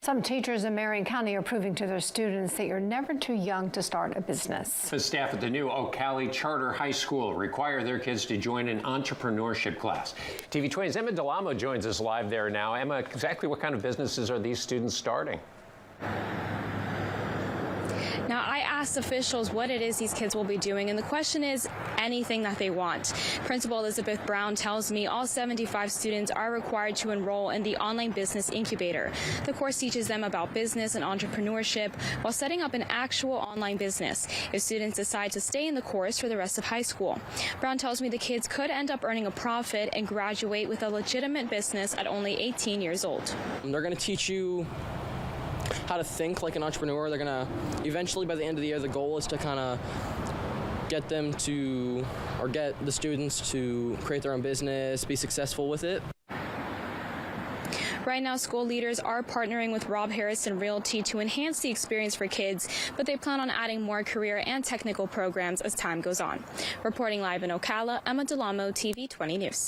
Some teachers in Marion County are proving to their students that you're never too young to start a business. The staff at the new Ocala Charter High School require their kids to join an entrepreneurship class. TV 20's Emma Delamo joins us live there now. Emma, exactly what kind of businesses are these students starting? Now, I asked officials what it is these kids will be doing, and the question is anything that they want. Principal Elizabeth Brown tells me all 75 students are required to enroll in the online business incubator. The course teaches them about business and entrepreneurship while setting up an actual online business if students decide to stay in the course for the rest of high school. Brown tells me the kids could end up earning a profit and graduate with a legitimate business at only 18 years old. They're going to teach you how to think like an entrepreneur. They're going to eventually, by the end of the year, the goal is to kind of get them to, or get the students to create their own business, be successful with it. Right now, school leaders are partnering with Rob Harrison Realty to enhance the experience for kids, but they plan on adding more career and technical programs as time goes on. Reporting live in Ocala, Emma Delamo, TV 20 News.